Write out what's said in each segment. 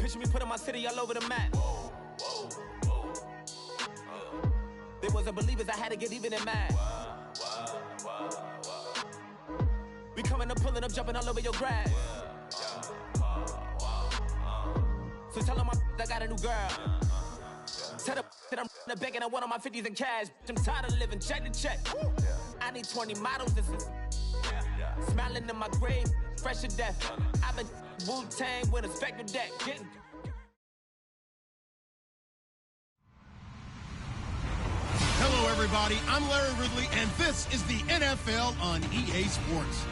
Picture me putting my city all over the map. They wasn't believers, I had to get even in mad. We coming up, pulling up, jumping all over your grass. So tell them I got a new girl. Tell them that I'm in the bank and I want all my 50s in cash. I'm tired of living check to check. I need 20 models. This is smiling in my grave, fresh to death. I've been Wu-Tang with a spectre deck. Hello, everybody. I'm Larry Ridley, and this is the NFL on EA Sports.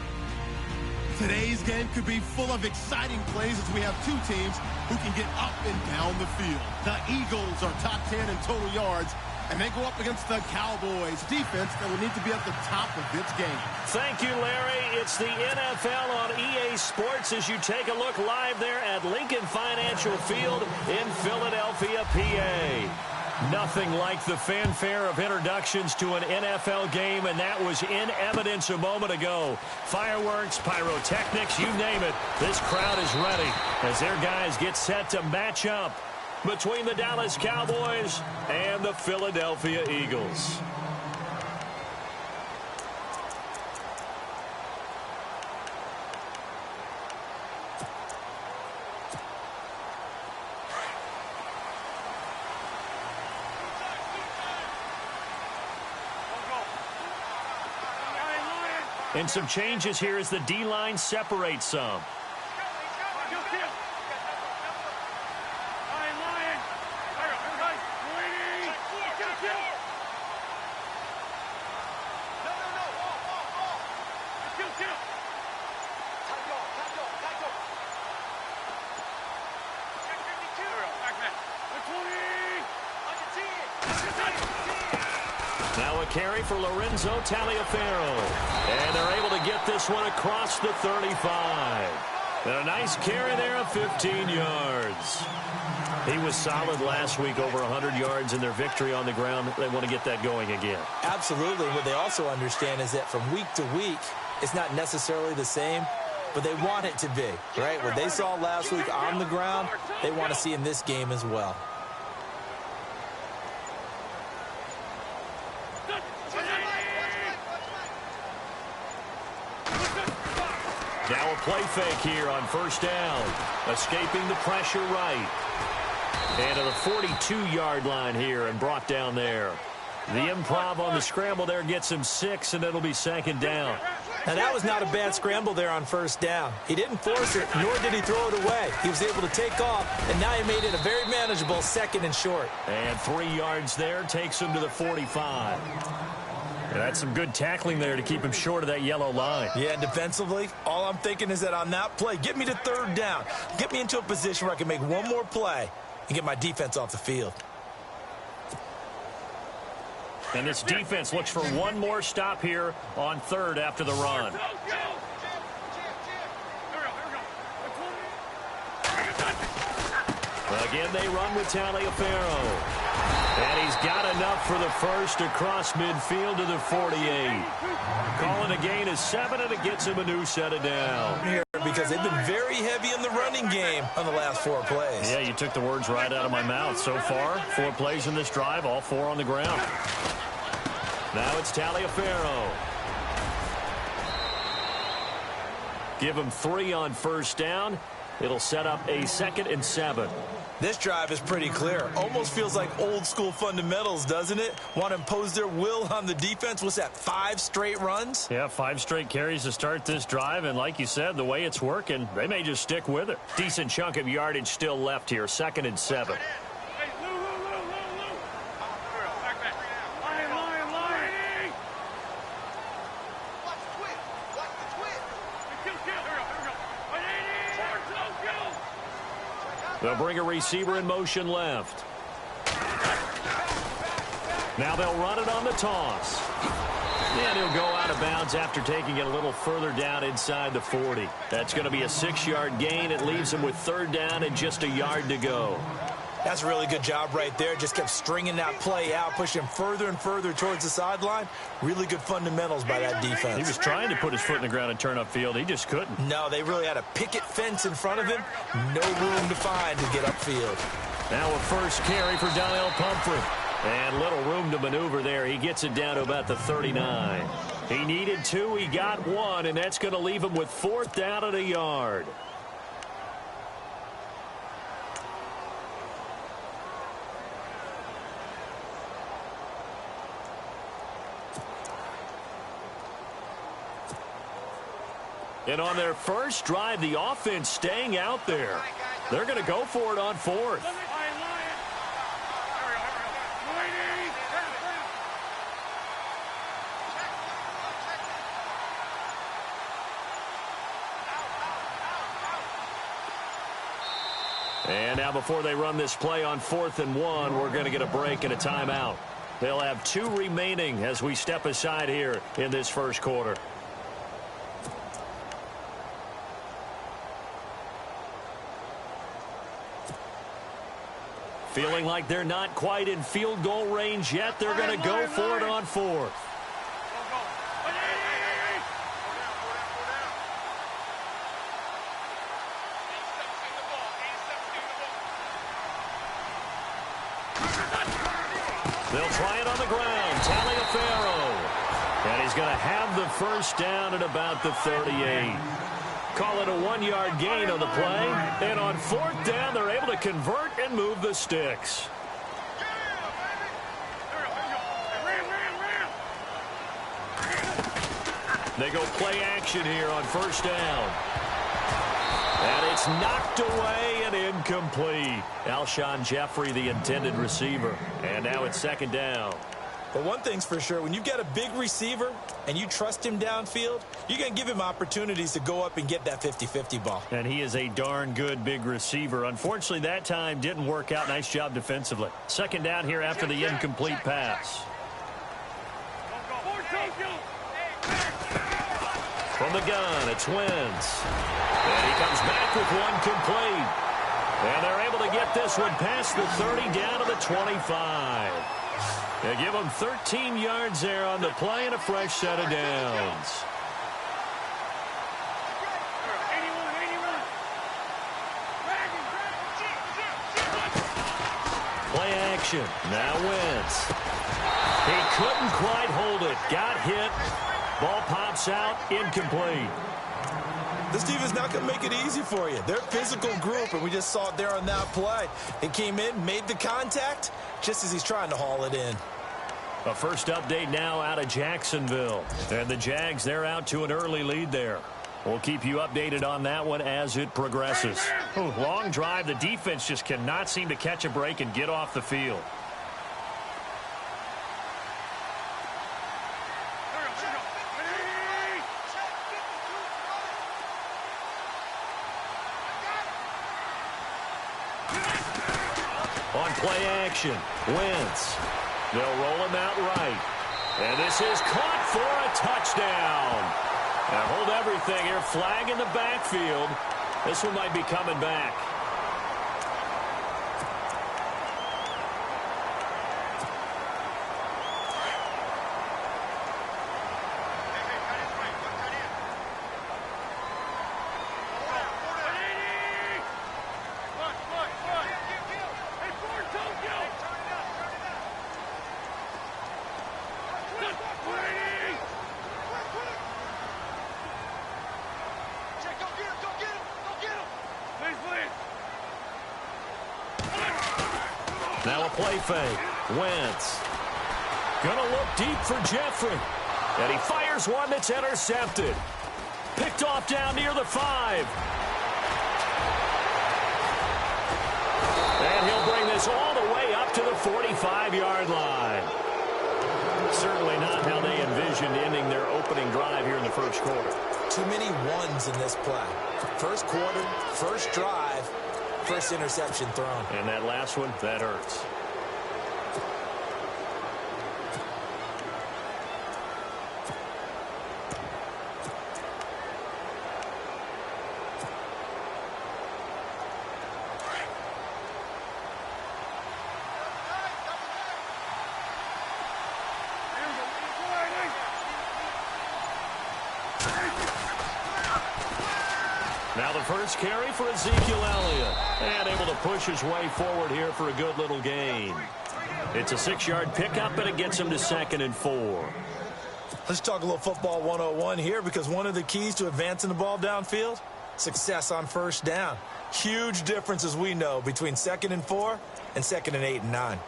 Today's game could be full of exciting plays as we have two teams who can get up and down the field. The Eagles are top 10 in total yards, and they go up against the Cowboys defense that will need to be at the top of its game. Thank you, Larry. It's the NFL on EA Sports as you take a look live there at Lincoln Financial Field in Philadelphia, PA. Nothing like the fanfare of introductions to an NFL game, and that was in evidence a moment ago. Fireworks, pyrotechnics, you name it. This crowd is ready as their guys get set to match up between the Dallas Cowboys and the Philadelphia Eagles. And some changes here as the D-line separates some. Now a carry for Lorenzo Taliaferro. And they're able to get this one across the 35. And a nice carry there of 15 yards. He was solid last week, over 100 yards in their victory on the ground. They want to get that going again. Absolutely. What they also understand is that from week to week, it's not necessarily the same, but they want it to be, right? What they saw last week on the ground, they want to see in this game as well. Now a play fake here on first down. Escaping the pressure right. And to the 42-yard line here and brought down there. The improv on the scramble there gets him 6, and it'll be second down. Now that was not a bad scramble there on first down. He didn't force it, nor did he throw it away. He was able to take off, and now he made it a very manageable second and short. And 3 yards there takes him to the 45. And that's some good tackling there to keep him short of that yellow line. Yeah, and defensively, all I'm thinking is that on that play, get me to third down. Get me into a position where I can make one more play and get my defense off the field. And this defense looks for one more stop here on third after the run. Again, they run with Taliaferro. And he's got enough for the first across midfield to the 48. Calling a gain of 7, and it gets him a new set of down. Here, because they've been very heavy in the running game on the last 4 plays. Yeah, you took the words right out of my mouth. So far, 4 plays in this drive, all 4 on the ground. Now it's Taliaferro. Give him 3 on first down. It'll set up a 2nd and 7. This drive is pretty clear. Almost feels like old school fundamentals, doesn't it? Want to impose their will on the defense. What's that, 5 straight runs? Yeah, 5 straight carries to start this drive. And like you said, the way it's working, they may just stick with it. Decent chunk of yardage still left here. 2nd and 7. They'll bring a receiver in motion left. Now they'll run it on the toss. And he'll go out of bounds after taking it a little further down inside the 40. That's going to be a 6-yard gain. It leaves him with third down and just a yard to go. That's a really good job right there. Just kept stringing that play out, pushing further and further towards the sideline. Really good fundamentals by that defense. He was trying to put his foot in the ground and turn upfield. He just couldn't. No, they really had a picket fence in front of him. No room to find to get upfield. Now a first carry for Donnell Pumphrey. And little room to maneuver there. He gets it down to about the 39. He needed 2. He got 1, and that's going to leave him with 4th down at a yard. And on their first drive, the offense staying out there. They're going to go for it on 4th. And now before they run this play on 4th and 1, we're going to get a break and a timeout. They'll have 2 remaining as we step aside here in this first quarter. Feeling like they're not quite in field goal range yet. They're going to go for it on 4th. They'll try it on the ground. Taliaferro. And he's going to have the first down at about the 38. Call it a 1-yard gain on the play. And on 4th down, they're able to convert and move the sticks. They go play action here on 1st down. And it's knocked away and incomplete. Alshon Jeffrey, the intended receiver. And now it's 2nd down. But one thing's for sure, when you've got a big receiver and you trust him downfield, you're going to give him opportunities to go up and get that 50-50 ball. And he is a darn good big receiver. Unfortunately, that time didn't work out. Nice job defensively. 2nd down here after the incomplete pass. From the gun, it's Wentz. And he comes back with one complete. And they're able to get this one past the 30 down to the 25. They give them 13 yards there on the play and a fresh set of downs. Play action. Now Wentz. He couldn't quite hold it. Got hit. Ball pops out. Incomplete. This team is not going to make it easy for you. They're a physical group, and we just saw it there on that play. He came in, made the contact, just as he's trying to haul it in. A first update now out of Jacksonville. And the Jags, they're out to an early lead there. We'll keep you updated on that one as it progresses. Ooh, long drive. The defense just cannot seem to catch a break and get off the field. On play action, Wentz. They'll roll him out right. And this is caught for a touchdown. Now hold everything here. Flag in the backfield. This one might be coming back. Now a play fake. Wentz. Gonna look deep for Jeffrey. And he fires one that's intercepted. Picked off down near the 5. And he'll bring this all the way up to the 45-yard line. Certainly not how they envisioned ending their opening drive here in the first quarter. Too many ones in this play. First quarter, first drive, first interception thrown. And that last one, that hurts. Now the first carry for Ezekiel Elliott. And able to push his way forward here for a good little gain. It's a 6-yard pickup, and it gets him to 2nd and 4. Let's talk a little football 101 here, because one of the keys to advancing the ball downfield, success on first down. Huge difference, as we know, between 2nd and 4 and 2nd and 8 and 9.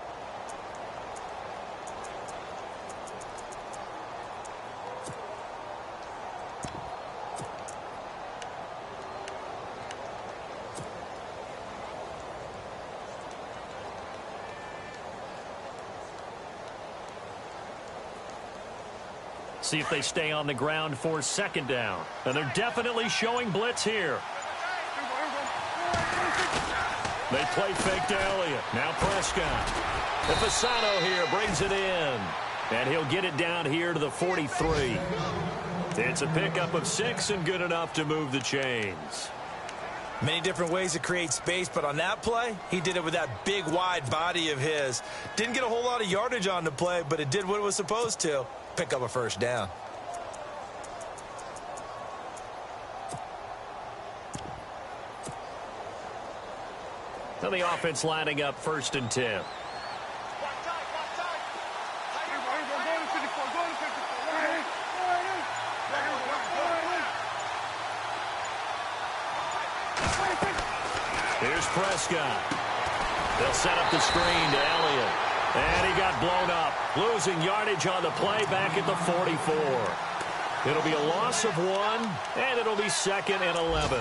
See if they stay on the ground for 2nd down. And they're definitely showing blitz here. They play fake to Elliott. Now Prescott. And Fasano here brings it in. And he'll get it down here to the 43. It's a pickup of 6 and good enough to move the chains. Many different ways to create space, but on that play, he did it with that big, wide body of his. Didn't get a whole lot of yardage on the play, but it did what it was supposed to. Pick up a first down. Now the offense lining up 1st and 10. Here's Prescott. They'll set up the screen to Elliott. And he got blown up, losing yardage on the play back at the 44. It'll be a loss of 1, and it'll be 2nd and 11.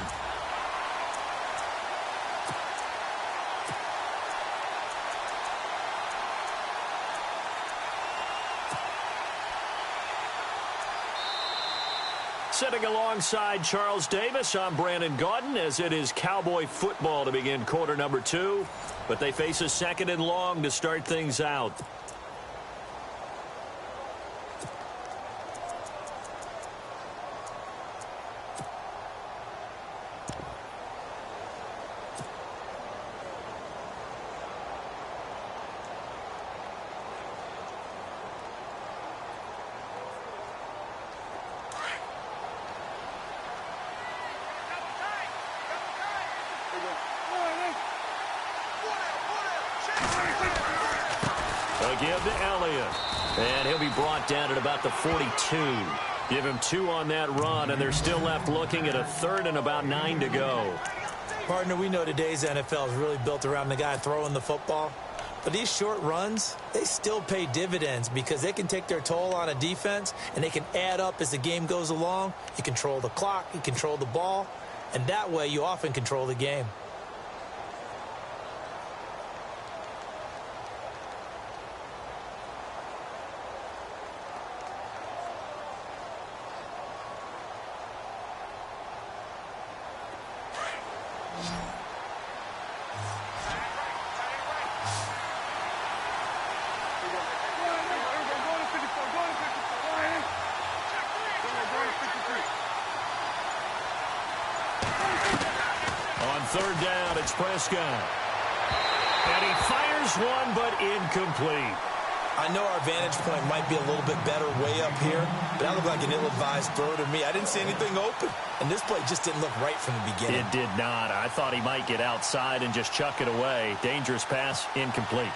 Sitting alongside Charles Davis, I'm Brandon Gaudin, as it is Cowboy football to begin quarter number 2. But they face a 2nd and long to start things out. Give to Elliott. And he'll be brought down at about the 42. Give him 2 on that run, and they're still left looking at a 3rd and about 9 to go. Partner, we know today's NFL is really built around the guy throwing the football. But these short runs, they still pay dividends because they can take their toll on a defense, and they can add up as the game goes along. You control the clock, you control the ball, and that way you often control the game. On 3rd down, it's Prescott. And he fires one, but incomplete. I know our vantage point might be a little bit better way up here, but that looked like an ill-advised throw to me. I didn't see anything open, and this play just didn't look right from the beginning. It did not. I thought he might get outside and just chuck it away. Dangerous pass, incomplete.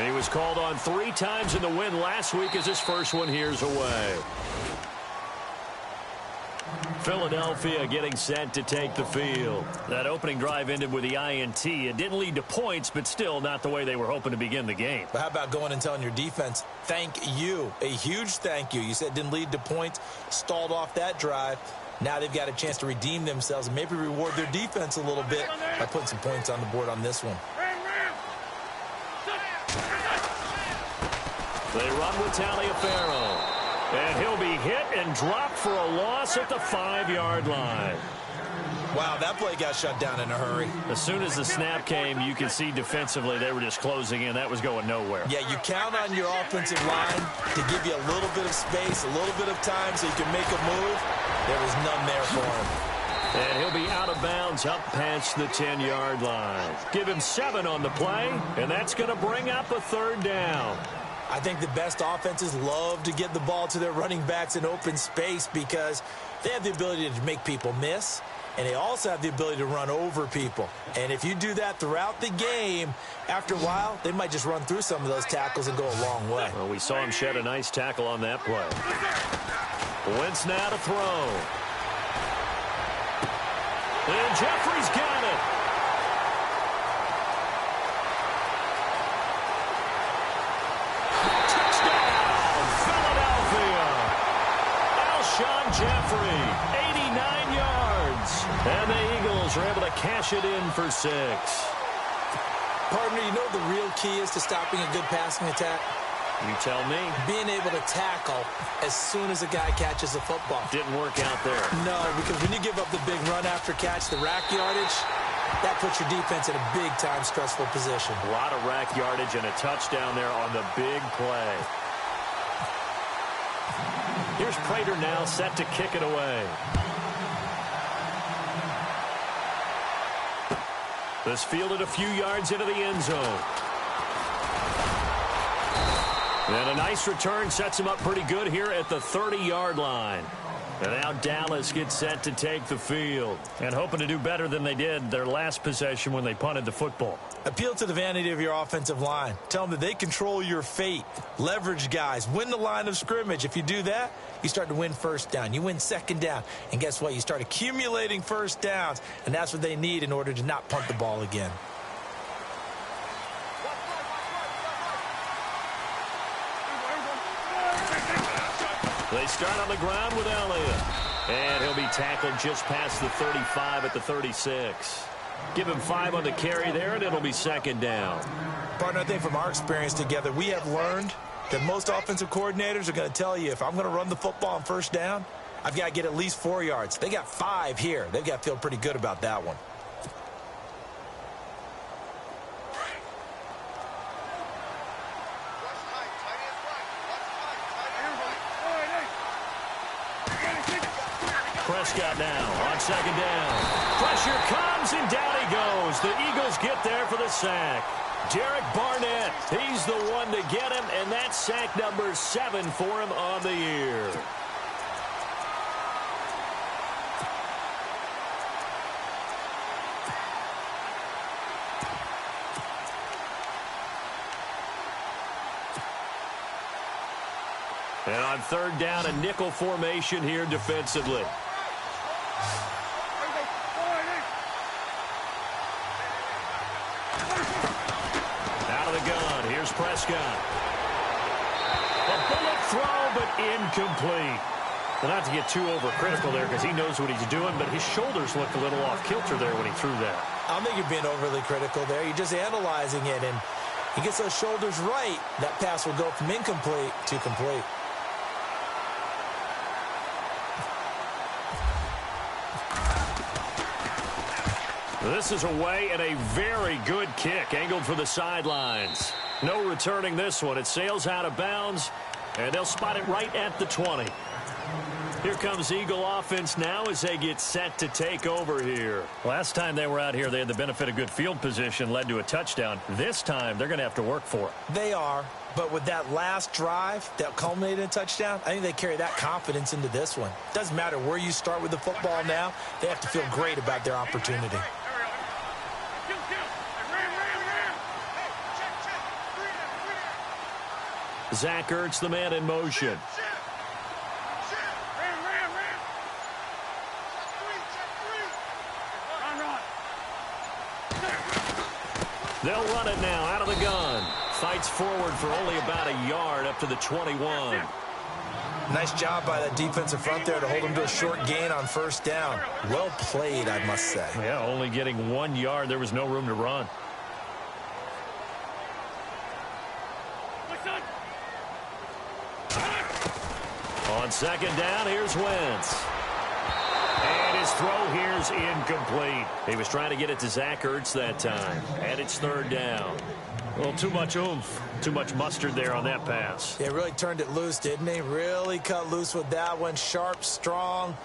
He was called on 3 times in the win last week as his first one here's away. Philadelphia getting set to take the field. That opening drive ended with the INT. It didn't lead to points, but still not the way they were hoping to begin the game. But how about going and telling your defense, thank you, a huge thank you. You said it didn't lead to points, stalled off that drive. Now they've got a chance to redeem themselves and maybe reward their defense a little bit by putting some points on the board on this one. They run with Taliaferro. And he'll be hit and dropped for a loss at the 5-yard line. Wow, that play got shut down in a hurry. As soon as the snap came, you could see defensively they were just closing in. That was going nowhere. Yeah, you count on your offensive line to give you a little bit of space, a little bit of time so you can make a move. There was none there for him. And he'll be out of bounds up past the 10-yard line. Give him 7 on the play, and that's going to bring up a 3rd down. I think the best offenses love to get the ball to their running backs in open space because they have the ability to make people miss, and they also have the ability to run over people. And if you do that throughout the game, after a while, they might just run through some of those tackles and go a long way. Well, we saw him shed a nice tackle on that play. Wentz now to throw. And Jeffrey's got it. Touchdown, Philadelphia. Alshon Jeffrey, 89 yards. And the Eagles are able to cash it in for 6. Partner, you know the real key is to stopping a good passing attack? You tell me. Being able to tackle as soon as a guy catches the football. Didn't work out there. No, because when you give up the big run after catch, the rack yardage, that puts your defense in a big-time stressful position. A lot of rack yardage and a touchdown there on the big play. Here's Prater now set to kick it away. This fielded a few yards into the end zone. And a nice return sets him up pretty good here at the 30-yard line. And now Dallas gets set to take the field. And hoping to do better than they did their last possession when they punted the football. Appeal to the vanity of your offensive line. Tell them that they control your fate. Leverage guys. Win the line of scrimmage. If you do that, you start to win first down. You win second down. And guess what? You start accumulating first downs. And that's what they need in order to not punt the ball again. They start on the ground with Elliott. And he'll be tackled just past the 35 at the 36. Give him 5 on the carry there, and it'll be second down. Partner, I think from our experience together, we have learned that most offensive coordinators are going to tell you, if I'm going to run the football on first down, I've got to get at least 4 yards. They got 5 here. They've got to feel pretty good about that one. Prescott now on second down. Pressure comes, and down he goes. The Eagles get there for the sack. Derek Barnett, he's the one to get him, and that's sack number 7 for him on the year. And on third down, a nickel formation here defensively. Out of the gun, here's Prescott. A bullet throw, but incomplete. Well, not to get too overcritical there because he knows what he's doing, but his shoulders looked a little off kilter there when he threw that. I don't think you're being overly critical there. You're just analyzing it, and he gets those shoulders right. That pass will go from incomplete to complete. This is away and a very good kick angled for the sidelines. No returning this one. It sails out of bounds, and they'll spot it right at the 20. Here comes Eagle offense now as they get set to take over here. Last time they were out here, they had the benefit of good field position, led to a touchdown. This time, they're going to have to work for it. They are, but with that last drive that culminated in a touchdown, I think they carry that confidence into this one. Doesn't matter where you start with the football now, they have to feel great about their opportunity. Zach Ertz, the man in motion. They'll run it now out of the gun. Fights forward for only about a yard up to the 21. Nice job by that defensive front there to hold him to a short gain on first down. Well played, I must say. Yeah, only getting 1 yard. There was no room to run. On second down, here's Wentz. And his throw here's incomplete. He was trying to get it to Zach Ertz that time. And it's third down. Well, too much oomph, too much mustard there on that pass. Yeah, really turned it loose, didn't he? Really cut loose with that one. Sharp, strong.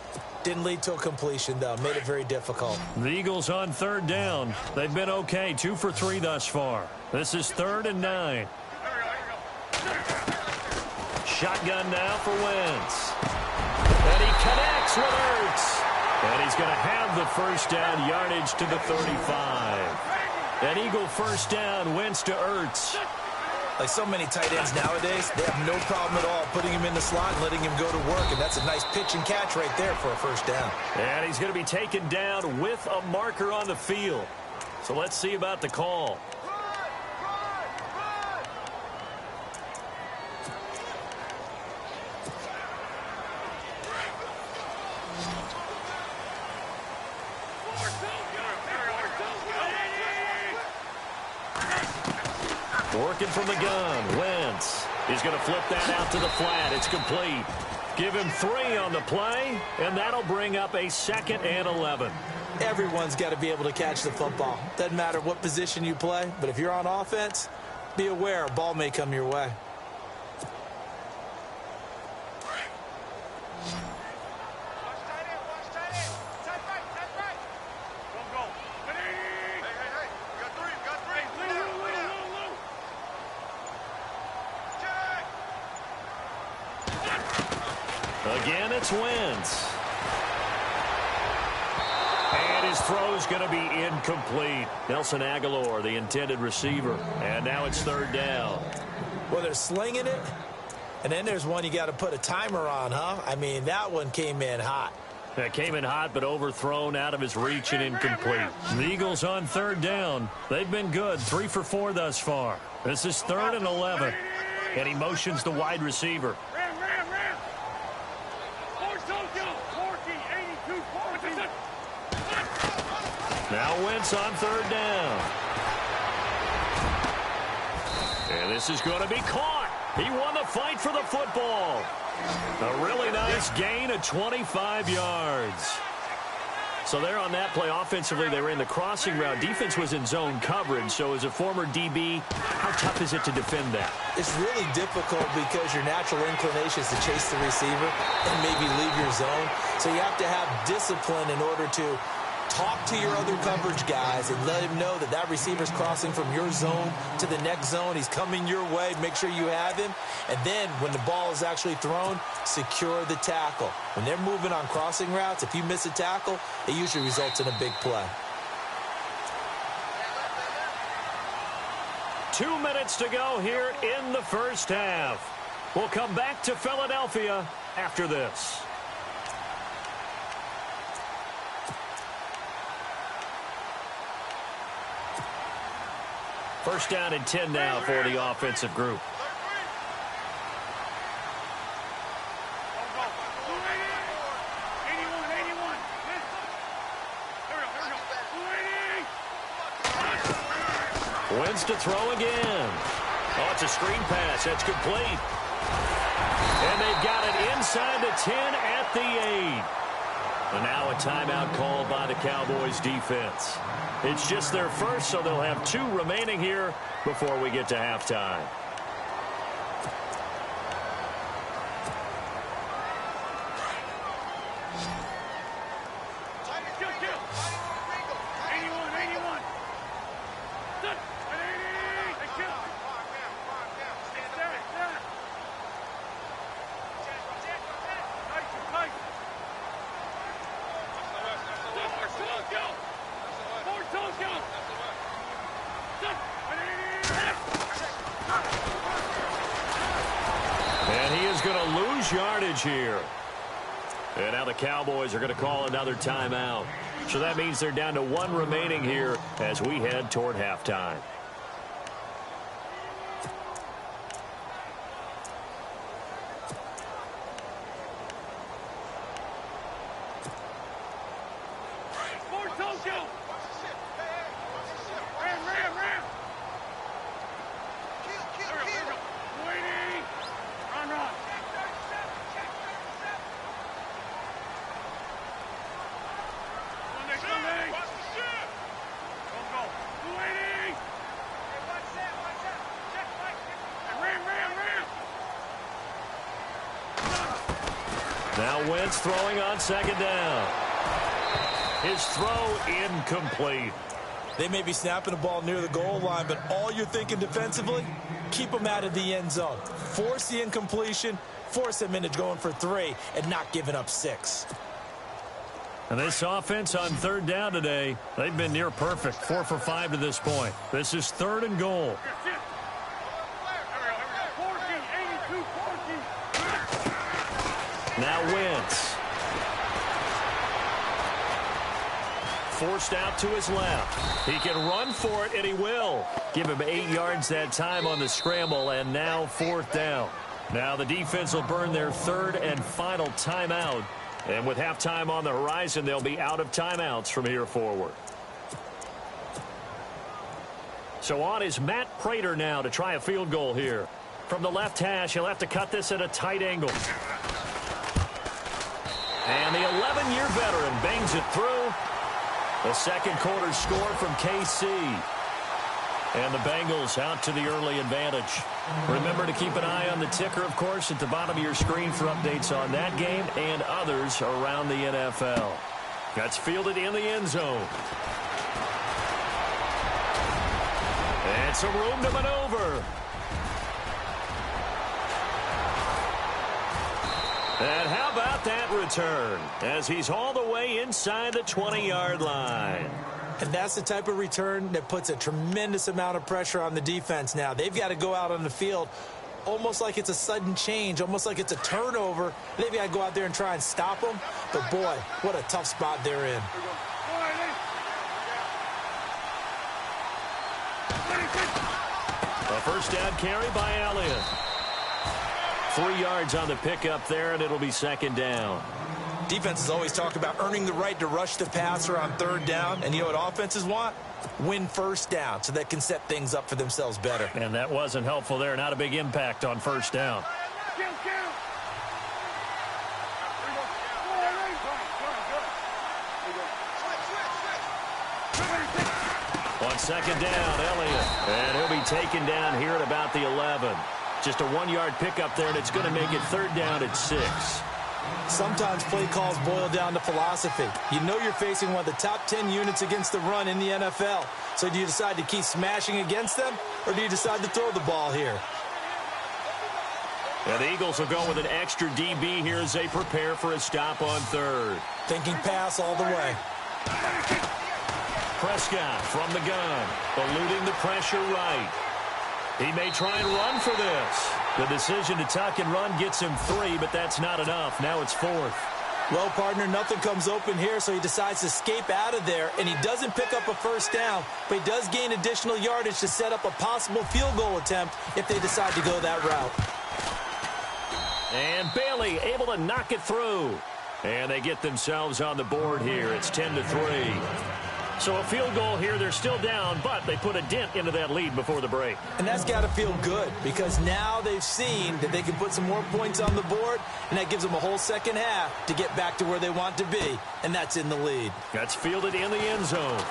Didn't lead to a completion, though. Made it very difficult. The Eagles on third down. They've been okay, 2 for 3 thus far. This is 3rd and 9. Shotgun now for Wentz. And he connects with Ertz. And he's going to have the first down, yardage to the 35. An Eagle first down, Wentz to Ertz. Like so many tight ends nowadays, they have no problem at all putting him in the slot and letting him go to work. And that's a nice pitch and catch right there for a first down. And he's going to be taken down with a marker on the field. So let's see about the call. Working from the gun, Wentz. He's going to flip that out to the flat. It's complete. Give him 3 on the play, and that'll bring up a 2nd and 11. Everyone's got to be able to catch the football. Doesn't matter what position you play, but if you're on offense, be aware a ball may come your way. Again, it's Wentz. And his throw's going to be incomplete. Nelson Aguilar, the intended receiver. And now it's 3rd down. Well, they're slinging it. And then there's one you got to put a timer on, huh? I mean, that one came in hot. That came in hot, but overthrown, out of his reach, and incomplete. The Eagles on 3rd down. They've been good, 3 for 4 thus far. This is 3rd and 11. And he motions the wide receiver. Now Wentz on 3rd down. And this is going to be caught. He won the fight for the football. A really nice gain of 25 yards. So there on that play, offensively, they ran the crossing route. Defense was in zone coverage. So as a former DB, how tough is it to defend that? It's really difficult because your natural inclination is to chase the receiver and maybe leave your zone. So you have to have discipline in order to talk to your other coverage guys and let him know that that receiver's crossing from your zone to the next zone. He's coming your way. Make sure you have him. And then when the ball is actually thrown, secure the tackle. When they're moving on crossing routes, if you miss a tackle, it usually results in a big play. 2 minutes to go here in the first half. We'll come back to Philadelphia after this. First down and 10 now for the offensive group. Wentz to throw again. Oh, it's a screen pass. That's complete. And they've got it inside the 10 at the 8. And now a timeout called by the Cowboys defense. It's just their first, so they'll have 2 remaining here before we get to halftime. Yardage here. And now the Cowboys are going to call another timeout. So that means they're down to 1 remaining here as we head toward halftime. Now Wentz throwing on 2nd down. His throw incomplete. They may be snapping the ball near the goal line, but all you're thinking defensively, keep them out of the end zone. Force the incompletion, force them into going for 3, and not giving up 6. And this offense on third down today, they've been near perfect, 4 for 5 to this point. This is 3rd and goal. Now Wentz. Forced out to his left. He can run for it, and he will. Give him 8 yards that time on the scramble, and now 4th down. Now the defense will burn their 3rd and final timeout. And with halftime on the horizon, they'll be out of timeouts from here forward. So on is Matt Prater now to try a field goal here. From the left hash, he'll have to cut this at a tight angle. And the 11-year veteran bangs it through. The second quarter score from KC. And the Bengals out to the early advantage. Remember to keep an eye on the ticker, of course, at the bottom of your screen for updates on that game and others around the NFL. That's fielded in the end zone. And some room to maneuver. And how about that return as he's all the way inside the 20-yard line. And that's the type of return that puts a tremendous amount of pressure on the defense now. They've got to go out on the field almost like it's a sudden change, almost like it's a turnover. They've got to go out there and try and stop them. But, boy, what a tough spot they're in. A first down carry by Elliott. 3 yards on the pickup there, and it'll be 2nd down. Defenses always talk about earning the right to rush the passer on 3rd down. And you know what offenses want? Win 1st down so they can set things up for themselves better. And that wasn't helpful there. Not a big impact on 1st down. On 2nd down, Elliott. And he'll be taken down here at about the 11. Just a 1-yard pickup there, and it's going to make it 3rd down at 6. Sometimes play calls boil down to philosophy. You know you're facing one of the top 10 units against the run in the NFL. So do you decide to keep smashing against them, or do you decide to throw the ball here? And the Eagles will go with an extra DB here as they prepare for a stop on 3rd. Thinking pass all the way. Prescott from the gun, eluding the pressure right. He may try and run for this. The decision to tuck and run gets him 3, but that's not enough. Now it's 4th. Well, partner, nothing comes open here, so he decides to escape out of there, and he doesn't pick up a 1st down, but he does gain additional yardage to set up a possible field goal attempt if they decide to go that route. And Bailey able to knock it through. And they get themselves on the board here. It's 10-3. So a field goal here, they're still down, but they put a dent into that lead before the break. And that's got to feel good because now they've seen that they can put some more points on the board, and that gives them a whole second half to get back to where they want to be, and that's in the lead. That's fielded in the end zone.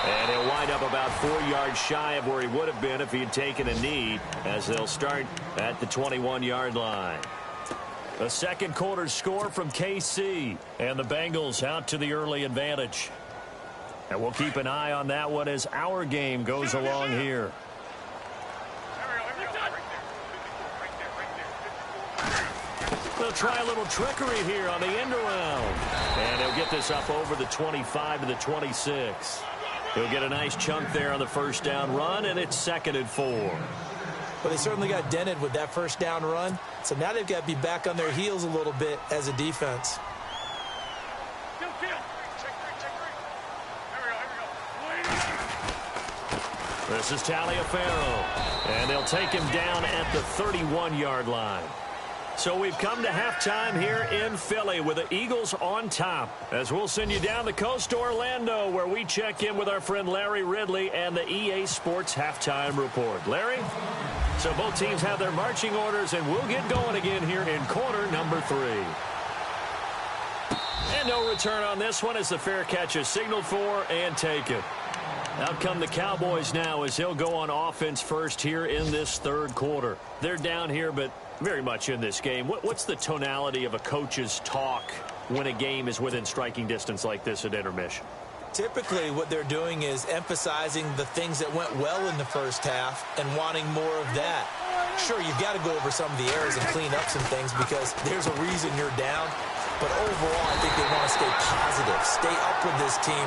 And he'll wind up about 4 yards shy of where he would have been if he had taken a knee, as they'll start at the 21-yard line. The second quarter score from KC, and the Bengals out to the early advantage. And we'll keep an eye on that one as our game goes along here. They'll try a little trickery here on the end around. And he'll get this up over the 25 to the 26. He'll get a nice chunk there on the first down run, and it's 2nd and 4. Well, they certainly got dented with that first down run. So now they've got to be back on their heels a little bit as a defense. This is Taliaferro. And they'll take him down at the 31-yard line. So we've come to halftime here in Philly with the Eagles on top. As we'll send you down the coast to Orlando, where we check in with our friend Larry Ridley and the EA Sports Halftime Report. Larry? So both teams have their marching orders, and we'll get going again here in quarter number 3. And no return on this one as the fair catch is signaled for and taken. Out come the Cowboys now as they'll go on offense first here in this third quarter. They're down here, but very much in this game. What's the tonality of a coach's talk when a game is within striking distance like this at intermission? Typically, what they're doing is emphasizing the things that went well in the first half and wanting more of that. Sure, you've got to go over some of the errors and clean up some things because there's a reason you're down. But overall, I think they want to stay positive, stay up with this team.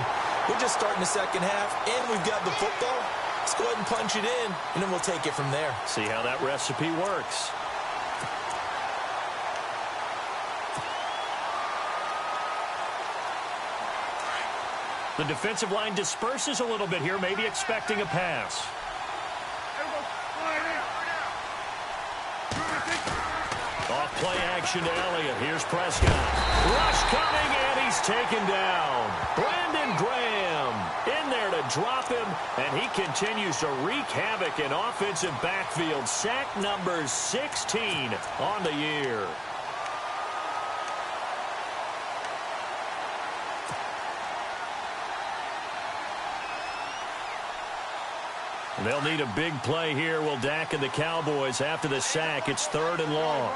We're just starting the second half, and we've got the football. Let's go ahead and punch it in, and then we'll take it from there. See how that recipe works. The defensive line disperses a little bit here, maybe expecting a pass. Off play action to Elliott. Here's Prescott. Rush coming, and he's taken down. Brandon Graham in there to drop him, and he continues to wreak havoc in offensive backfield. Sack number 16 on the year. They'll need a big play here. Will Dak and the Cowboys after the sack. It's 3rd and long.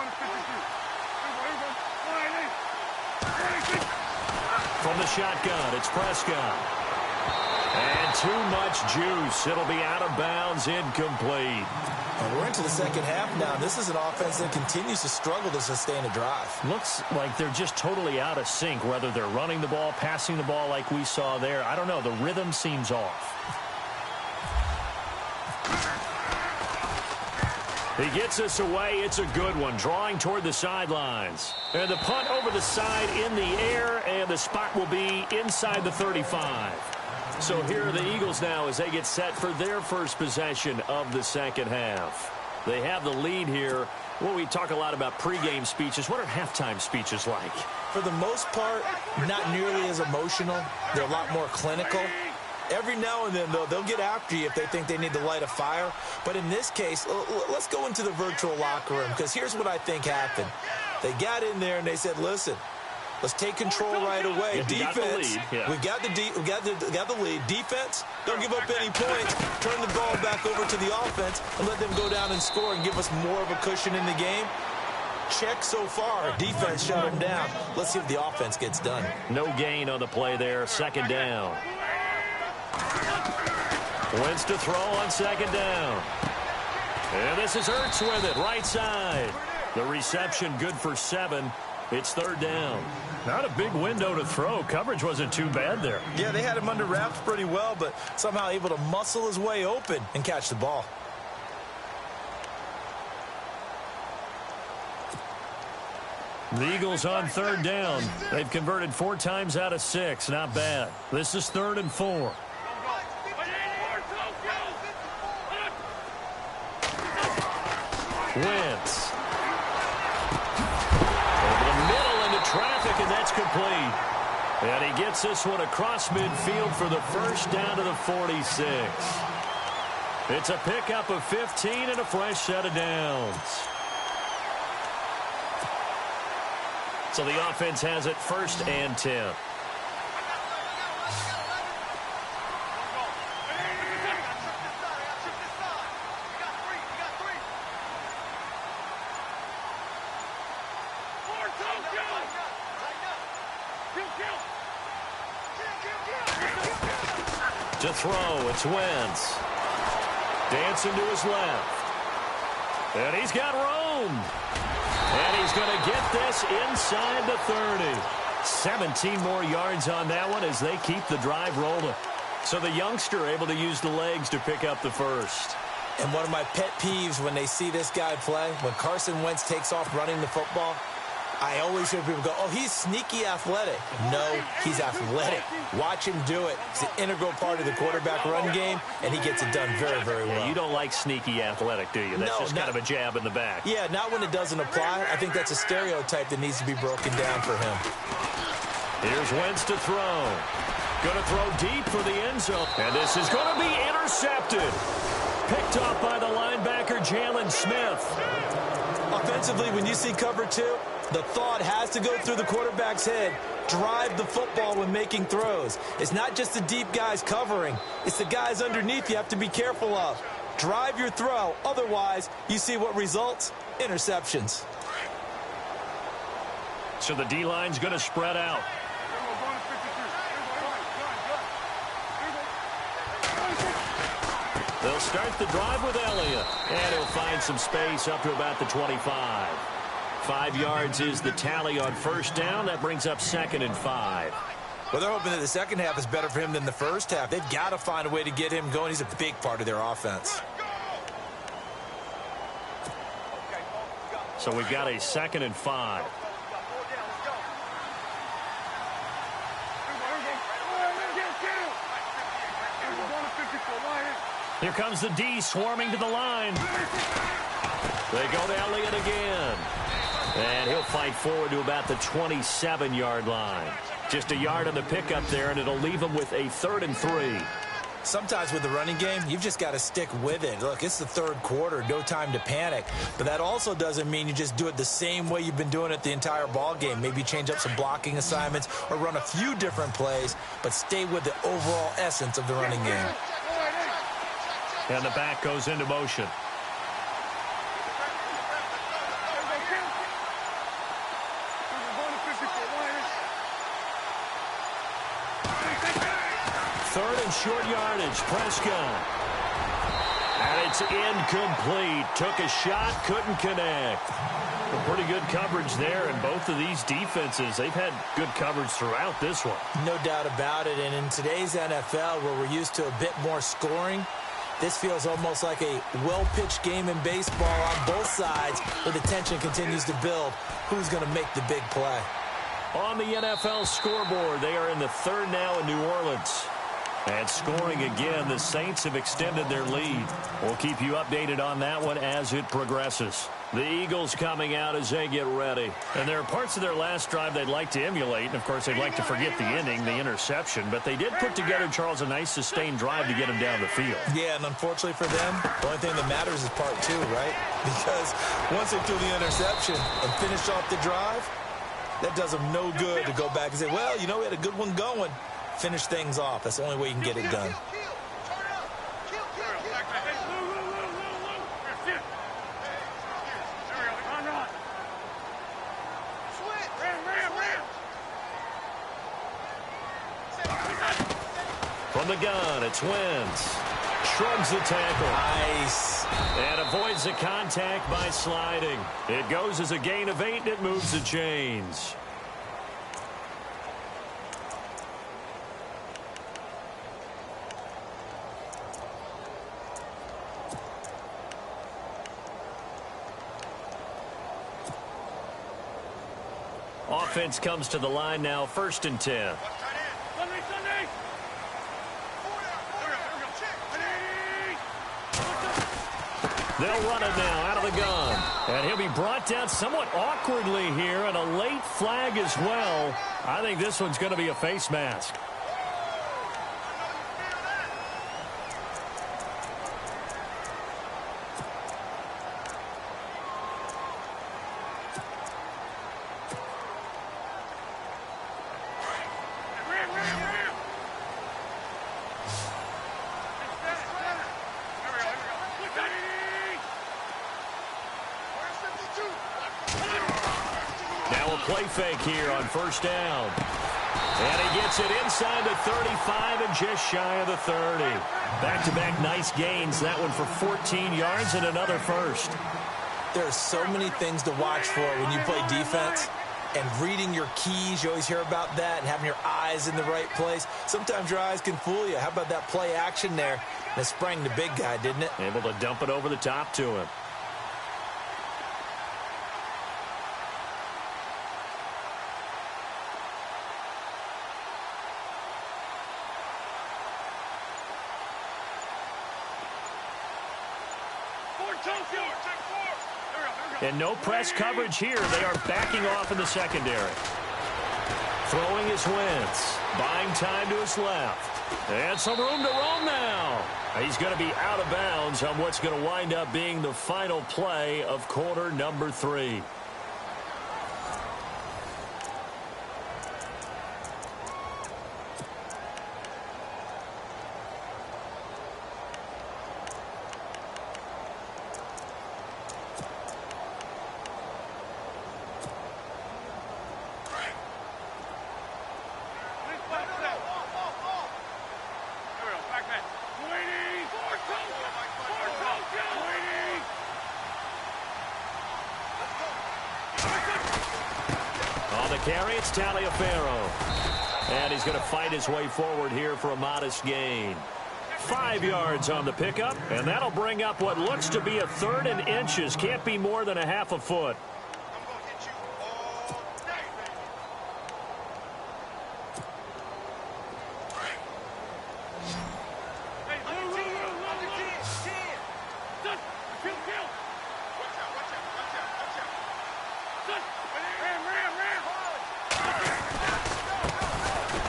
From the shotgun, it's Prescott. And too much juice. It'll be out of bounds, incomplete. And we're into the second half now. This is an offense that continues to struggle to sustain a drive. Looks like they're just totally out of sync, whether they're running the ball, passing the ball like we saw there. I don't know. The rhythm seems off. He gets us away. It's a good one. Drawing toward the sidelines. And the punt over the side in the air, and the spot will be inside the 35. So here are the Eagles now as they get set for their first possession of the second half. They have the lead here. Well, we talk a lot about pregame speeches. What are halftime speeches like? For the most part, not nearly as emotional. They're a lot more clinical. Every now and then, though, they'll get after you if they think they need to light a fire. But in this case, let's go into the virtual locker room, because here's what I think happened. They got in there and they said, listen, let's take control right away. Defense, we've got the lead. Defense, don't give up any points. Turn the ball back over to the offense and let them go down and score and give us more of a cushion in the game. Check so far. Defense shut them down. Let's see if the offense gets done. No gain on the play there. 2nd down. Wentz to throw on 2nd down. And this is Ertz with it, right side. The reception good for 7. It's 3rd down. Not a big window to throw. Coverage wasn't too bad there. Yeah, they had him under wraps pretty well, but somehow able to muscle his way open and catch the ball. The Eagles on 3rd down. They've converted 4 times out of 6. Not bad. This is 3rd and 4. Wentz. Over the middle into traffic, and that's complete. And he gets this one across midfield for the first down to the 46. It's a pickup of 15 and a fresh set of downs. So the offense has it 1st and 10. To throw, it's Wentz. Dancing to his left. And he's got room. And he's going to get this inside the 30. 17 more yards on that one as they keep the drive rolling. So the youngster able to use the legs to pick up the first. And one of my pet peeves when they see this guy play, when Carson Wentz takes off running the football, I always hear people go, oh, he's sneaky athletic. No, he's athletic. Watch him do it. It's an integral part of the quarterback run game, and he gets it done very, very well. Yeah, you don't like sneaky athletic, do you? That's just kind of a jab in the back. Yeah, not when it doesn't apply. I think that's a stereotype that needs to be broken down for him. Here's Wentz to throw. Going to throw deep for the end zone. And this is going to be intercepted. Picked off by the linebacker, Jalen Smith. Offensively, when you see cover 2, the thought has to go through the quarterback's head. Drive the football when making throws. It's not just the deep guys covering. It's the guys underneath you have to be careful of. Drive your throw. Otherwise, you see what results? Interceptions. So the D-line's going to spread out. They'll start the drive with Elliott, and he'll find some space up to about the 25. 5 yards is the tally on first down. That brings up 2nd and 5. Well, they're hoping that the second half is better for him than the first half. They've got to find a way to get him going. He's a big part of their offense. So we've got a 2nd and 5. Here comes the D swarming to the line. They go to Elliott again. And he'll fight forward to about the 27-yard line. Just a yard on the pickup there, and it'll leave him with a 3rd and 3. Sometimes with the running game, you've just got to stick with it. Look, it's the third quarter, no time to panic. But that also doesn't mean you just do it the same way you've been doing it the entire ball game. Maybe change up some blocking assignments or run a few different plays, but stay with the overall essence of the running game. And the back goes into motion. Third and short yardage, Prescott. And it's incomplete. Took a shot, couldn't connect. Pretty good coverage there, and both of these defenses, they've had good coverage throughout this one. No doubt about it, and in today's NFL, where we're used to a bit more scoring, this feels almost like a well-pitched game in baseball on both sides, where the tension continues to build. Who's going to make the big play? On the NFL scoreboard, they are in the 3rd now in New Orleans. And scoring again, the Saints have extended their lead. We'll keep you updated on that one as it progresses. The Eagles coming out as they get ready. And there are parts of their last drive they'd like to emulate. And, of course, they'd like to forget the inning, the interception. But they did put together, Charles, a nice sustained drive to get them down the field. Yeah, and unfortunately for them, the only thing that matters is part 2, right? Because once they threw the interception and finished off the drive, that does them no good to go back and say, well, you know, we had a good one going. Finish things off. That's the only way you can get it done. From the gun, it's Wentz. Shrugs the tackle. Nice. And avoids the contact by sliding. It goes as a gain of 8, and it moves the chains. Offense comes to the line now, 1st and 10. They'll run it now out of the gun. And he'll be brought down somewhat awkwardly here, and a late flag as well. I think this one's going to be a face mask. Play fake here on 1st down. And he gets it inside the 35 and just shy of the 30. Back-to-back nice gains. That one for 14 yards and another first. There are so many things to watch for when you play defense. And reading your keys, you always hear about that, and having your eyes in the right place. Sometimes your eyes can fool you. How about that play action there? And it sprang the big guy, didn't it? Able to dump it over the top to him. And no press coverage here. They are backing off in the secondary. Throwing is Wentz. Buying time to his left. And some room to roam now. He's going to be out of bounds on what's going to wind up being the final play of quarter number 3. On the carry, it's Taliaferro. And he's going to fight his way forward here for a modest gain. 5 yards on the pickup, and that'll bring up what looks to be a 3rd and inches. Can't be more than a half a foot.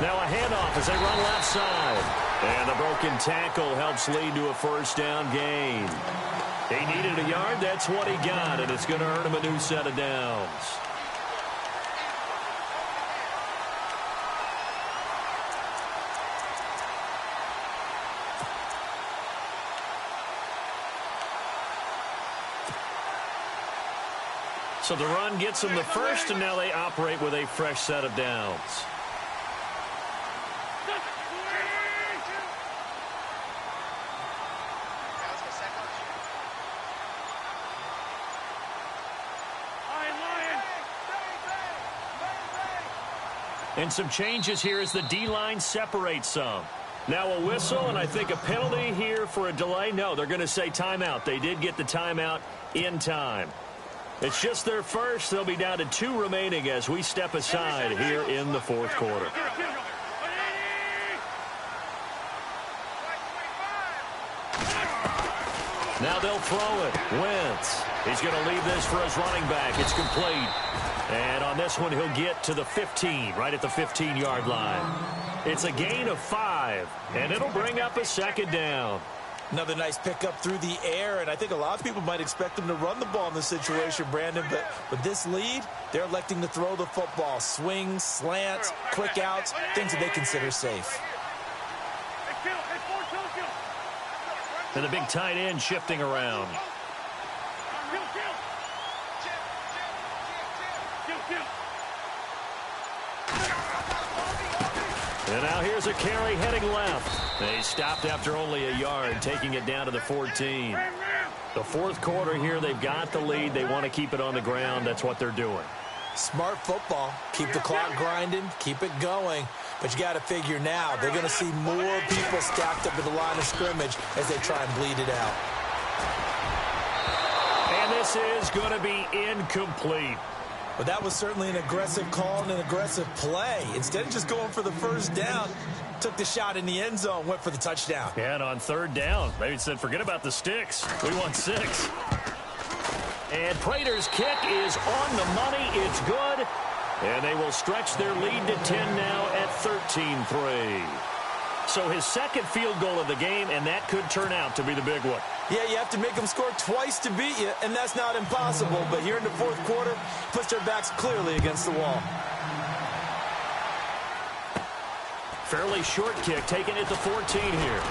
Now a handoff as they run left side. And the broken tackle helps lead to a 1st down gain. He needed a yard. That's what he got, and it's going to earn him a new set of downs. So the run gets them the 1st, and now they operate with a fresh set of downs. And some changes here as the D-line separates some. Now a whistle, and I think a penalty here for a delay. No, they're going to say timeout. They did get the timeout in time. It's just their 1st. They'll be down to 2 remaining as we step aside here in the 4th quarter. Now they'll throw it. Wentz. He's going to leave this for his running back. It's complete. And on this one, he'll get to the 15, right at the 15-yard line. It's a gain of 5, and it'll bring up a 2nd down. Another nice pickup through the air, and I think a lot of people might expect them to run the ball in this situation, Brandon, but with this lead, they're electing to throw the football. Swings, slants, quick outs, things that they consider safe. And the big tight end shifting around. And now here's a carry heading left. They stopped after only a yard, taking it down to the 14. The 4th quarter here, they've got the lead. They want to keep it on the ground. That's what they're doing. Smart football. Keep the clock grinding. Keep it going. But you got to figure now, they're going to see more people stacked up at the line of scrimmage as they try and bleed it out. And this is going to be incomplete. But that was certainly an aggressive call and an aggressive play. Instead of just going for the 1st down, took the shot in the end zone, went for the touchdown. Yeah, and on 3rd down, maybe said, forget about the sticks. We want 6. And Prater's kick is on the money. It's good. And they will stretch their lead to 10 now at 13-3. So his 2nd field goal of the game, and that could turn out to be the big one. Yeah, you have to make them score twice to beat you, and that's not impossible. But here in the 4th quarter, puts their backs clearly against the wall. Fairly short kick, taken at the 14 here.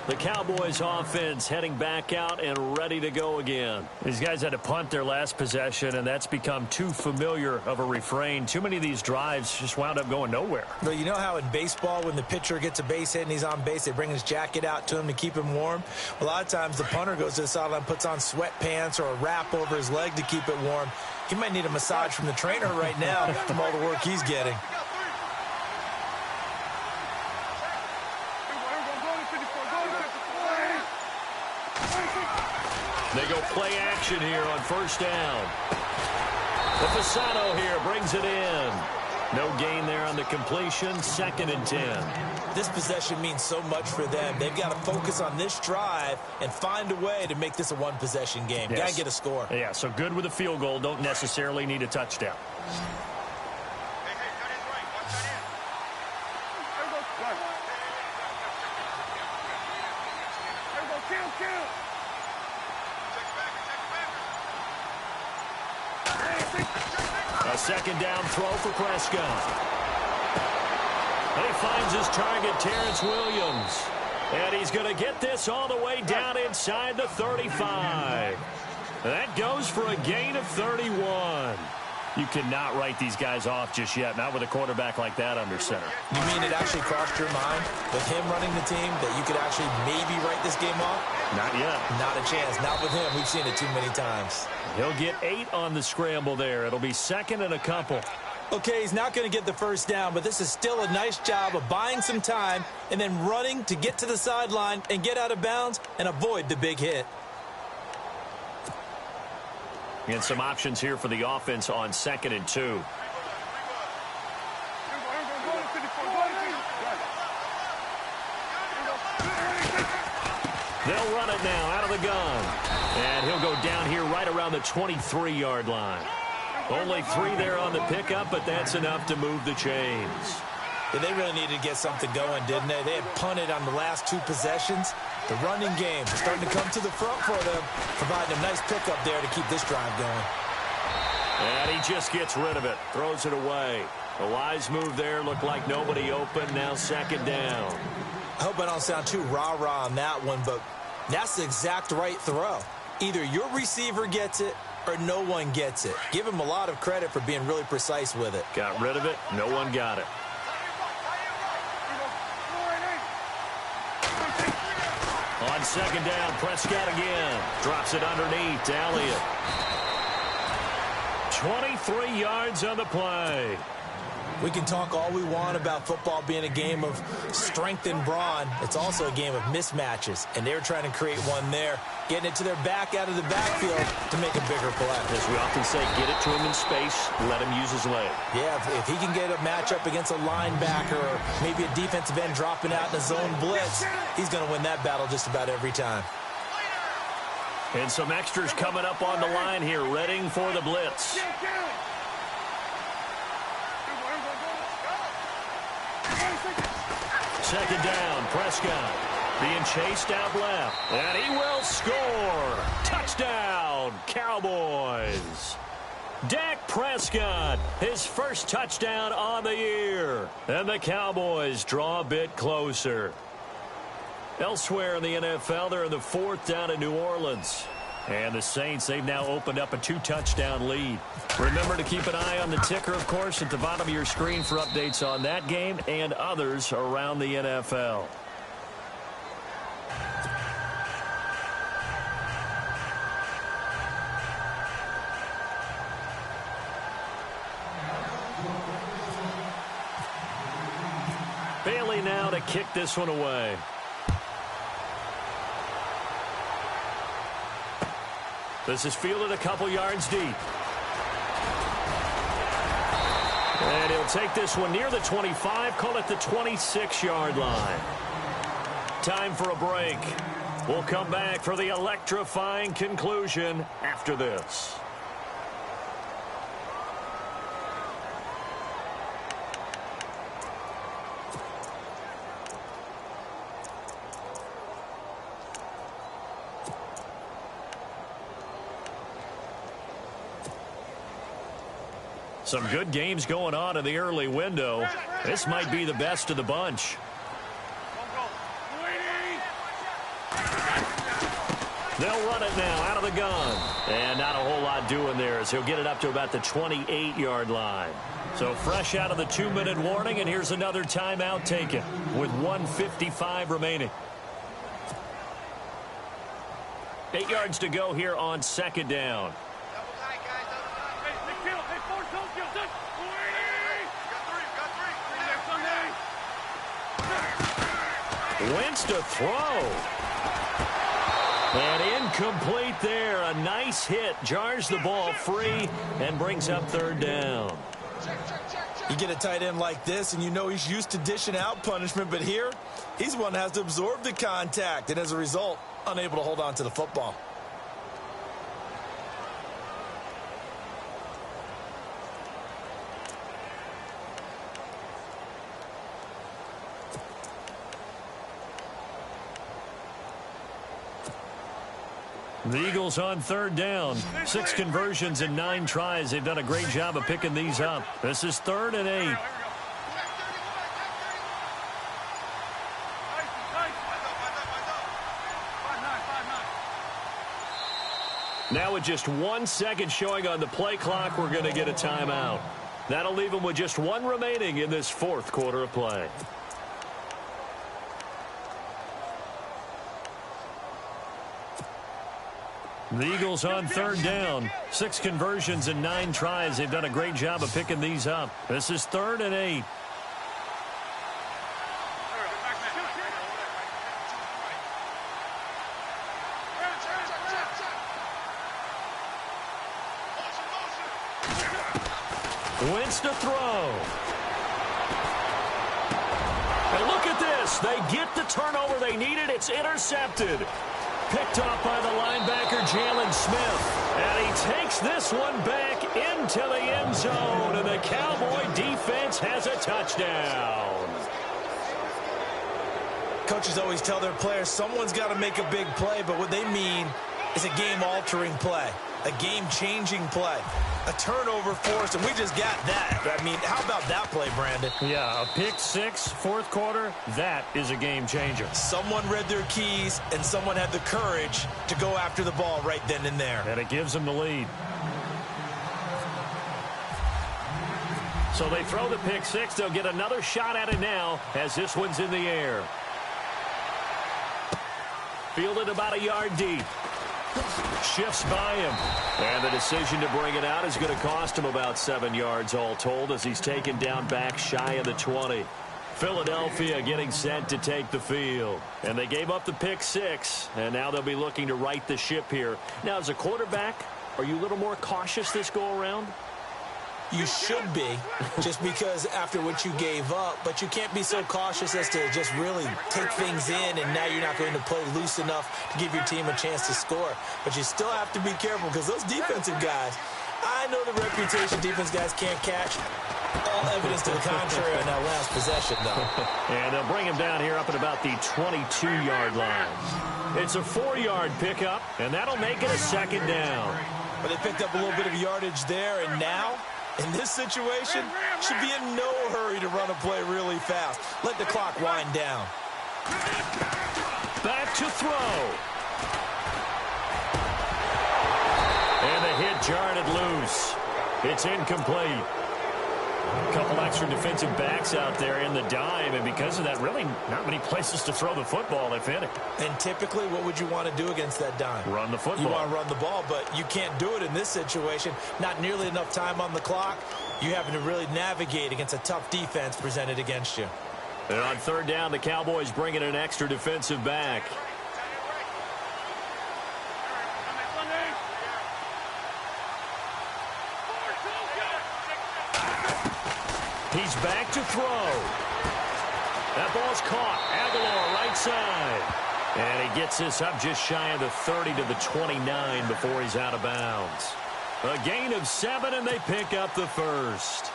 The Cowboys offense heading back out and ready to go again. These guys had to punt their last possession, and that's become too familiar of a refrain. Too many of these drives just wound up going nowhere. But you know how in baseball, when the pitcher gets a base hit and he's on base, they bring his jacket out to him to keep him warm? A lot of times the punter goes to the sideline, puts on sweatpants or a wrap over his leg to keep it warm. He might need a massage from the trainer right now from all the work he's getting. They go play action here on 1st down. The Fasano here brings it in. No gain there on the completion. 2nd and 10. This possession means so much for them. They've got to focus on this drive and find a way to make this a one-possession game. Yes. Got to get a score. Yeah, so good with a field goal. Don't necessarily need a touchdown. A 2nd down throw for Prescott. And he finds his target, Terrence Williams. And he's going to get this all the way down inside the 35. That goes for a gain of 31. You cannot write these guys off just yet, not with a quarterback like that under center. You mean it actually crossed your mind with him running the team that you could actually maybe write this game off? Not yet. Not a chance. Not with him. We've seen it too many times. He'll get 8 on the scramble there. It'll be second and a couple. Okay, he's not going to get the first down, but this is still a nice job of buying some time and then running to get to the sideline and get out of bounds and avoid the big hit. And some options here for the offense on 2nd and 2. They'll run it now out of the gun. And he'll go down here right around the 23-yard line. Only 3 there on the pickup, but that's enough to move the chains. Yeah, they really needed to get something going, didn't they? They had punted on the last 2 possessions. The running game is starting to come to the front for them, providing a nice pickup there to keep this drive going. And he just gets rid of it, throws it away. A wise move there, looked like nobody open, now 2nd down. I hope I don't sound too rah-rah on that one, but that's the exact right throw. Either your receiver gets it or no one gets it. Give him a lot of credit for being really precise with it. Got rid of it, no one got it. On 2nd down, Prescott again. Drops it underneath to Elliott. 23 yards on the play. We can talk all we want about football being a game of strength and brawn. It's also a game of mismatches, and they're trying to create one there, getting it to their back out of the backfield to make a bigger play. As we often say, get it to him in space, let him use his leg. Yeah, if he can get a matchup against a linebacker or maybe a defensive end dropping out in a zone blitz, he's going to win that battle just about every time. And some extras coming up on the line here, readying for the blitz. Second down, Prescott being chased out left, and he will score. Touchdown, Cowboys. Dak Prescott, his first touchdown on the year, and the Cowboys draw a bit closer. Elsewhere in the NFL, they're in the 4th down in New Orleans. And the Saints, they've now opened up a 2-touchdown lead. Remember to keep an eye on the ticker, of course, at the bottom of your screen for updates on that game and others around the NFL. Bailey now to kick this one away. This is fielded a couple yards deep. And he'll take this one near the 25, call it the 26-yard line. Time for a break. We'll come back for the electrifying conclusion after this. Some good games going on in the early window. This might be the best of the bunch. They'll run it now out of the gun. And not a whole lot doing there as he'll get it up to about the 28-yard line. So fresh out of the 2-minute warning, and here's another timeout taken with 1:55 remaining. 8 yards to go here on 2nd down. Wentz to throw. And incomplete there. A nice hit. Jars the ball free and brings up 3rd down. You get a tight end like this, and you know he's used to dishing out punishment, but here, he's one that has to absorb the contact, and as a result, unable to hold on to the football. The Eagles on 3rd down. 6 conversions in 9 tries. They've done a great job of picking these up. This is 3rd and 8. Now with just 1 second showing on the play clock, we're going to get a timeout. That'll leave them with just one remaining in this fourth quarter of play. The Eagles on third down. 6 conversions and 9 tries. They've done a great job of picking these up. This is 3rd and 8. Wentz to throw. And look at this. They get the turnover they needed. It's intercepted. Picked off by the linebacker, Jalen Smith. And he takes this one back into the end zone. And the Cowboy defense has a touchdown. Coaches always tell their players someone's got to make a big play, but what they mean is a game-altering play, a game-changing play, a turnover force, and we just got that. I mean, how about that play, Brandon? Yeah, a pick 6, fourth quarter, that is a game changer. Someone read their keys, and someone had the courage to go after the ball right then and there. And it gives them the lead. So they throw the pick 6. They'll get another shot at it now as this one's in the air. Fielded about a yard deep. Shifts by him. And the decision to bring it out is going to cost him about 7 yards all told as he's taken down back shy of the 20. Philadelphia getting set to take the field. And they gave up the pick 6, and now they'll be looking to right the ship here. Now, as a quarterback, are you a little more cautious this go-around? You should be, just because after what you gave up, but you can't be so cautious as to just really take things in, and now you're not going to play loose enough to give your team a chance to score. But you still have to be careful because those defensive guys, I know the reputation defense guys can't catch. All evidence to the contrary on that last possession, though. And they'll bring him down here up at about the 22-yard line. It's a 4-yard pickup, and that'll make it a second down. But they picked up a little bit of yardage there, and now, in this situation, should be in no hurry to run a play really fast. Let the clock wind down. Back to throw. And the hit jarred it loose. It's incomplete. A couple extra defensive backs out there in the dime, and because of that, really not many places to throw the football, if any. And typically, what would you want to do against that dime? Run the football. You want to run the ball, but you can't do it in this situation. Not nearly enough time on the clock. You having to really navigate against a tough defense presented against you. And on third down, the Cowboys bring in an extra defensive back. He's back to throw. That ball's caught. Aguilar right side. And he gets this up just shy of the 30 to the 29 before he's out of bounds. A gain of 7, and they pick up the first.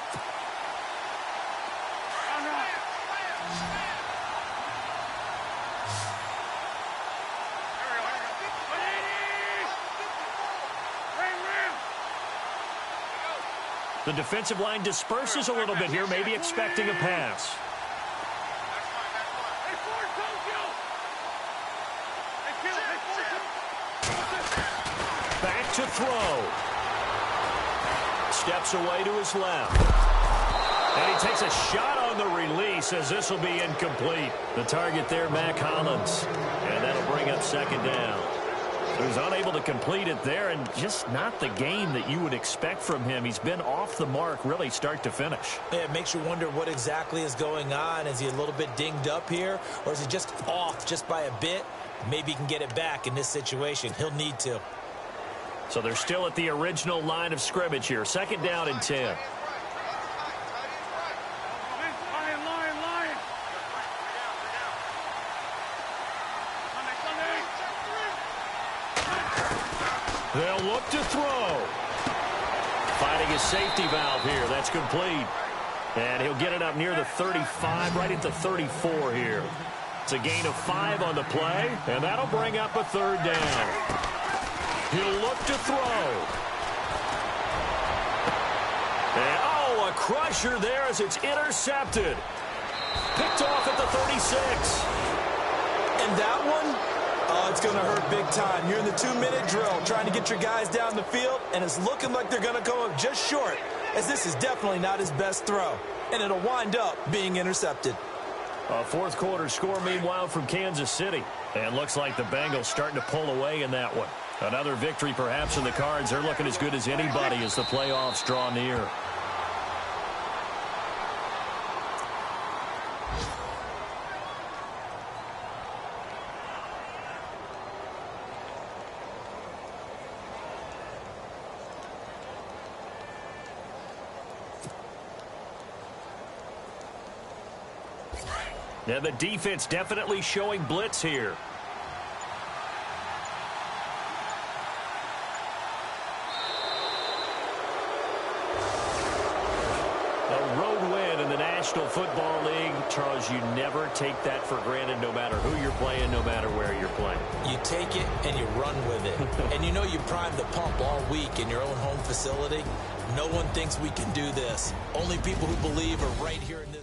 The defensive line disperses a little bit here, maybe expecting a pass. Back to throw. Steps away to his left. And he takes a shot on the release as this will be incomplete. The target there, Mac Hollins. And that'll bring up second down. He was unable to complete it there, and just not the game that you would expect from him. He's been off the mark really start to finish. Yeah, it makes you wonder what exactly is going on. Is he a little bit dinged up here, or is he just off just by a bit? Maybe he can get it back in this situation. He'll need to. So they're still at the original line of scrimmage here. Second down and 10. They'll look to throw. Finding his safety valve here. That's complete. And he'll get it up near the 35, right at the 34 here. It's a gain of 5 on the play, and that'll bring up a third down. He'll look to throw. And, oh, a crusher there as it's intercepted. Picked off at the 36. And that one Oh, it's going to hurt big time. You're in the 2-minute drill trying to get your guys down the field, and it's looking like they're going to come up just short, as this is definitely not his best throw, and it'll wind up being intercepted. A fourth quarter score, meanwhile, from Kansas City. And looks like the Bengals starting to pull away in that one. Another victory perhaps in the cards. They're looking as good as anybody as the playoffs draw near. And the defense definitely showing blitz here. A road win in the National Football League. Charles, you never take that for granted no matter who you're playing, no matter where you're playing. You take it and you run with it. And you know you primed the pump all week in your own home facility. No one thinks we can do this. Only people who believe are right here in this